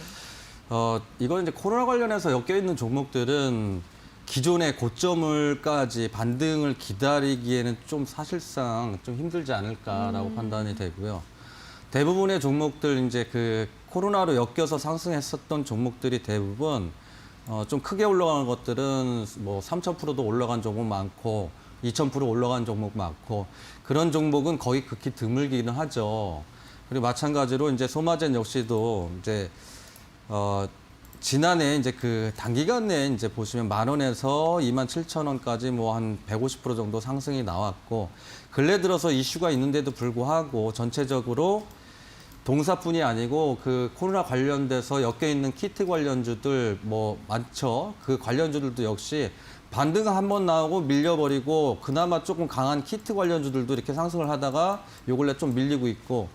이건 이제 코로나 관련해서 엮여 있는 종목들은 기존의 고점을까지 반등을 기다리기에는 좀 사실상 좀 힘들지 않을까라고 판단이 되고요. 대부분의 종목들 이제 그 코로나로 엮여서 상승했었던 종목들이 대부분 좀 크게 올라가는 것들은 뭐 3,000%도 올라간 종목 많고 2,000% 올라간 종목 많고 그런 종목은 거의 극히 드물기는 하죠. 그리고 마찬가지로 이제 소마젠 역시도 이제 지난해 이제 그 단기간 내에 이제 보시면 10,000원에서 27,000원까지 뭐 한 150% 정도 상승이 나왔고 근래 들어서 이슈가 있는데도 불구하고 전체적으로 동사뿐이 아니고 그 코로나 관련돼서 엮여 있는 키트 관련주들 뭐 많죠. 그 관련주들도 역시 반등가 한번 나오고 밀려버리고 그나마 조금 강한 키트 관련주들도 이렇게 상승을 하다가 요 근래 좀 밀리고 있고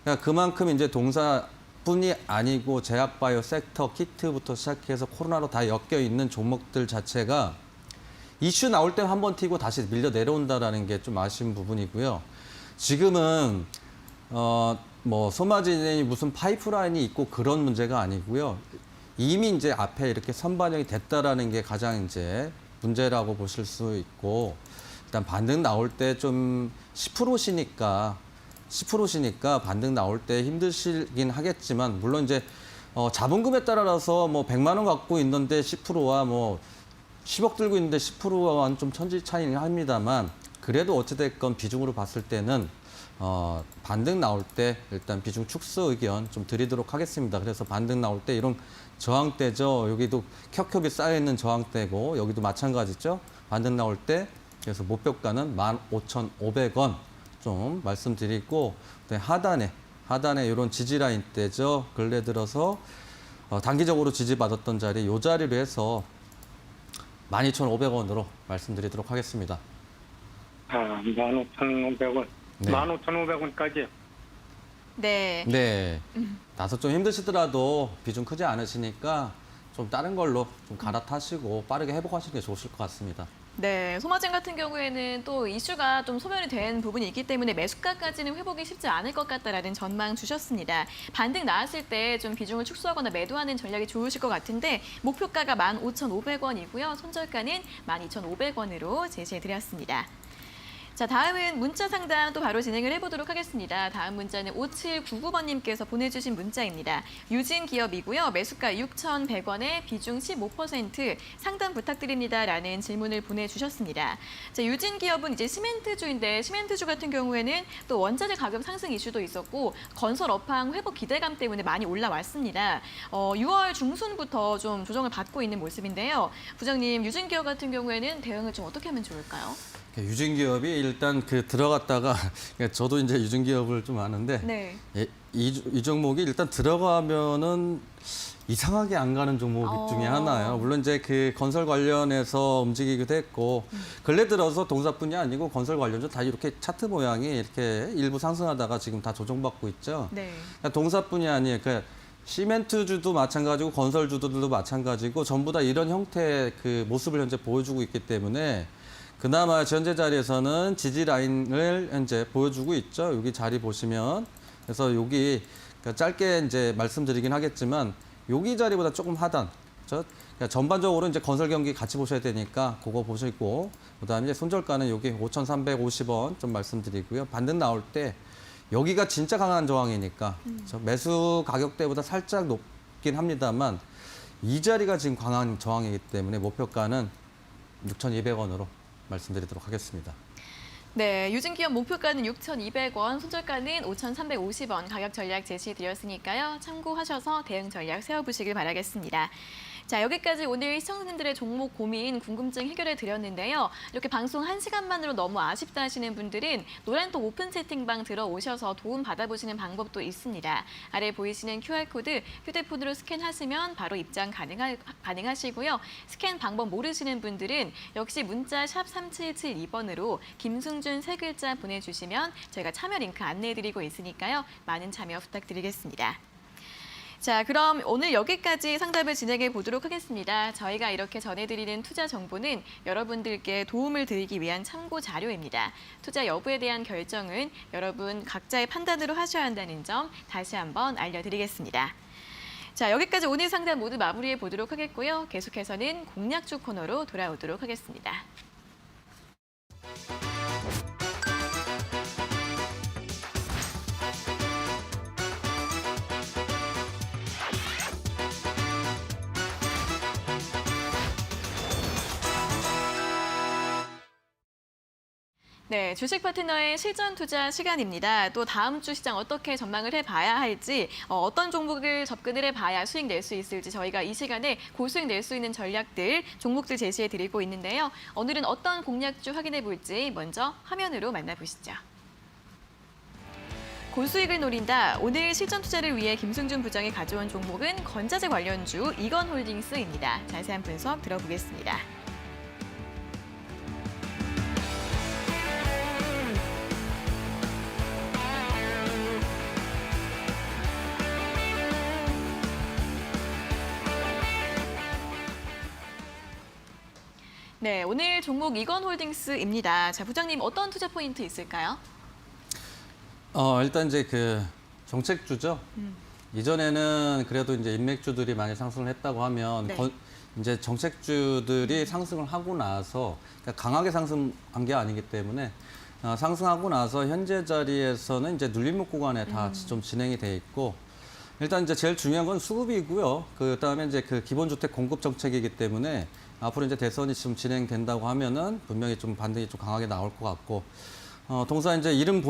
그러니까 그만큼 이제 동사뿐이 아니고 제약바이오 섹터 키트부터 시작해서 코로나로 다 엮여 있는 종목들 자체가 이슈 나올 때 한번 튀고 다시 밀려 내려온다라는 게 좀 아쉬운 부분이고요. 지금은 뭐 소마진이 무슨 파이프라인이 있고 그런 문제가 아니고요. 이미 이제 앞에 이렇게 선반영이 됐다라는 게 가장 이제 문제라고 보실 수 있고 일단 반등 나올 때 좀 10%시니까 반등 나올 때 힘드시긴 하겠지만 물론 이제 자본금에 따라서 뭐 100만 원 갖고 있는데 10%와 뭐 10억 들고 있는데 10%와는 좀 천지 차이는 합니다만 그래도 어찌됐건 비중으로 봤을 때는 반등 나올 때 일단 비중 축소 의견 좀 드리도록 하겠습니다. 그래서 반등 나올 때 이런 저항대죠. 여기도 켜켜이 쌓여있는 저항대고 여기도 마찬가지죠. 반등 나올 때 그래서 목표가는 15,500원 좀 말씀드리고 하단에 이런 지지라인 대죠. 근래 들어서 단기적으로 지지받았던 자리 이 자리로 해서 12,500원으로 말씀드리도록 하겠습니다. 15,500원. 네. 15,500원까지. 네. 네. 다소 좀 힘드시더라도 비중 크지 않으시니까 좀 다른 걸로 좀 갈아타시고 빠르게 회복하시는 게 좋으실 것 같습니다. 네, 소마진 같은 경우에는 또 이슈가 좀 소멸이 된 부분이 있기 때문에 매수가까지는 회복이 쉽지 않을 것 같다라는 전망 주셨습니다. 반등 나왔을 때 좀 비중을 축소하거나 매도하는 전략이 좋으실 것 같은데 목표가가 15,500원이고요. 손절가는 12,500원으로 제시해드렸습니다. 자, 다음은 문자 상담 또 바로 진행을 해보도록 하겠습니다. 다음 문자는 5799번님께서 보내주신 문자입니다. 유진 기업이고요. 매수가 6,100원에 비중 15% 상담 부탁드립니다라는 질문을 보내주셨습니다. 자, 유진 기업은 이제 시멘트주인데 시멘트주 같은 경우에는 또 원자재 가격 상승 이슈도 있었고 건설 업황 회복 기대감 때문에 많이 올라왔습니다. 6월 중순부터 좀 조정을 받고 있는 모습인데요. 부장님, 유진 기업 같은 경우에는 대응을 좀 어떻게 하면 좋을까요? 유진기업이 일단 그 들어갔다가 저도 이제 유진기업을 좀 아는데 네. 이 종목이 일단 들어가면은 이상하게 안 가는 종목 중에 하나예요. 물론 이제 그 건설 관련해서 움직이기도 했고 근래 들어서 동사뿐이 아니고 건설 관련주 다 이렇게 차트 모양이 이렇게 일부 상승하다가 지금 다 조정받고 있죠. 네. 그러니까 동사뿐이 아니에요. 그러니까 시멘트주도 마찬가지고 건설주들도 마찬가지고 전부 다 이런 형태의 그 모습을 현재 보여주고 있기 때문에 그나마 현재 자리에서는 지지 라인을 현재 보여주고 있죠. 여기 자리 보시면 그래서 여기 짧게 이제 말씀드리긴 하겠지만 여기 자리보다 조금 하단. 그러니까 전반적으로 이제 건설 경기 같이 보셔야 되니까 그거 보시고 그다음에 이제 손절가는 여기 5,350원 좀 말씀드리고요. 반등 나올 때 여기가 진짜 강한 저항이니까 매수 가격대보다 살짝 높긴 합니다만 이 자리가 지금 강한 저항이기 때문에 목표가는 6,200원으로 말씀드리도록 하겠습니다. 네, 유진기업 목표가는 6,200원, 손절가는 5,350원 가격 전략 제시해드렸으니까요. 참고하셔서 대응 전략 세워보시길 바라겠습니다. 자, 여기까지 오늘 시청자님들의 종목 고민, 궁금증 해결해 드렸는데요. 이렇게 방송 1시간만으로 너무 아쉽다 하시는 분들은 노란톡 오픈 채팅방 들어오셔서 도움 받아보시는 방법도 있습니다. 아래 보이시는 QR코드 휴대폰으로 스캔하시면 바로 입장 가능하시고요. 스캔 방법 모르시는 분들은 역시 문자 샵 3772번으로 김승준 3글자 보내주시면 저희가 참여 링크 안내해드리고 있으니까요. 많은 참여 부탁드리겠습니다. 자, 그럼 오늘 여기까지 상담을 진행해 보도록 하겠습니다. 저희가 이렇게 전해드리는 투자 정보는 여러분들께 도움을 드리기 위한 참고 자료입니다. 투자 여부에 대한 결정은 여러분 각자의 판단으로 하셔야 한다는 점 다시 한번 알려드리겠습니다. 자, 여기까지 오늘 상담 모두 마무리해 보도록 하겠고요. 계속해서는 공략주 코너로 돌아오도록 하겠습니다. 네, 주식 파트너의 실전 투자 시간입니다. 또 다음 주 시장 어떻게 전망을 해봐야 할지, 어떤 종목을 접근을 해봐야 수익 낼 수 있을지 저희가 이 시간에 고수익 낼 수 있는 전략들, 종목들 제시해 드리고 있는데요. 오늘은 어떤 공략주 확인해 볼지 먼저 화면으로 만나보시죠. 고수익을 노린다. 오늘 실전 투자를 위해 김승준 부장이 가져온 종목은 건자재 관련주 이건홀딩스입니다. 자세한 분석 들어보겠습니다. 네, 오늘 종목 이건홀딩스입니다. 자, 부장님 어떤 투자 포인트 있을까요? 일단 이제 그 정책주죠. 이전에는 그래도 이제 인맥주들이 많이 상승을 했다고 하면 네. 이제 정책주들이 상승을 하고 나서 그러니까 강하게 상승한 게 아니기 때문에 상승하고 나서 현재 자리에서는 이제 눌림목 구간에 다 좀 진행이 돼 있고 일단 이제 제일 중요한 건 수급이고요. 그다음에 이제 그 기본주택 공급 정책이기 때문에 앞으로 이제 대선이 지금 진행된다고 하면은 분명히 좀 반등이 좀 강하게 나올 것 같고 동사 이제 이름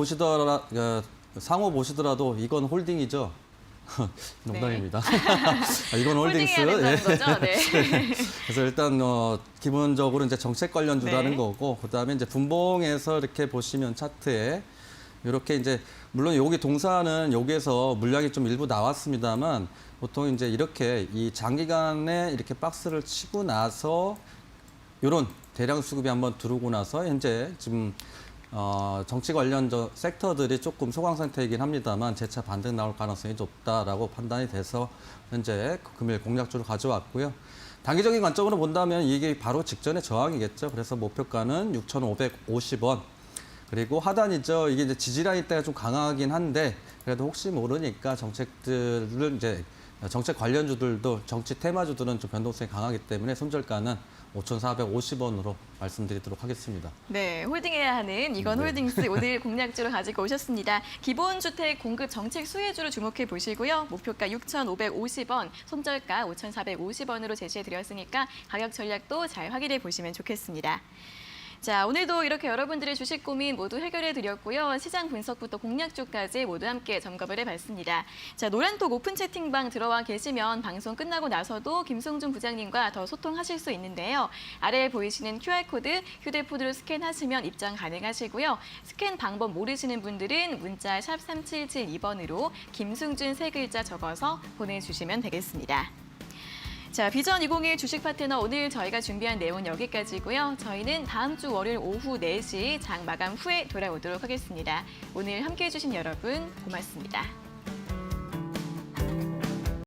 상호 보시더라도 이건 홀딩이죠. 농담입니다. 이건 홀딩스. 홀딩해야 된다는 거죠? 네. 그래서 일단 기본적으로 이제 정책 관련주라는 네. 거고 그다음에 이제 분봉에서 이렇게 보시면 차트에 이렇게 이제 물론 여기 동사는 여기에서 물량이 좀 일부 나왔습니다만 보통 이제 이렇게 이 장기간에 이렇게 박스를 치고 나서 이런 대량 수급이 한번 들어오고 나서 현재 지금 정치 관련 섹터들이 조금 소강 상태이긴 합니다만 재차 반등 나올 가능성이 높다라고 판단이 돼서 현재 금일 공략주를 가져왔고요. 단기적인 관점으로 본다면 이게 바로 직전의 저항이겠죠. 그래서 목표가는 6,550원. 그리고 하단이죠. 이게 이제 지지라인 때가 좀 강하긴 한데 그래도 혹시 모르니까 정책들을 이제 정책 관련주들도 정치 테마주들은 좀 변동성이 강하기 때문에 손절가는 5,450원으로 말씀드리도록 하겠습니다. 네, 홀딩해야 하는 이건 네. 홀딩스 오늘 공략주로 가지고 오셨습니다. 기본주택 공급 정책 수혜주로 주목해 보시고요. 목표가 6,550원, 손절가 5,450원으로 제시해 드렸으니까 가격 전략도 잘 확인해 보시면 좋겠습니다. 자, 오늘도 이렇게 여러분들의 주식 고민 모두 해결해 드렸고요. 시장 분석부터 공략주까지 모두 함께 점검을 해봤습니다. 자, 노란톡 오픈 채팅방 들어와 계시면 방송 끝나고 나서도 김승준 부장님과 더 소통하실 수 있는데요. 아래에 보이시는 QR코드 휴대폰으로 스캔하시면 입장 가능하시고요. 스캔 방법 모르시는 분들은 문자 샵 3772번으로 김승준 세 글자 적어서 보내주시면 되겠습니다. 자, 비전 2021 주식 파트너 오늘 저희가 준비한 내용은 여기까지고요. 저희는 다음 주 월요일 오후 4시 장 마감 후에 돌아오도록 하겠습니다. 오늘 함께해 주신 여러분 고맙습니다.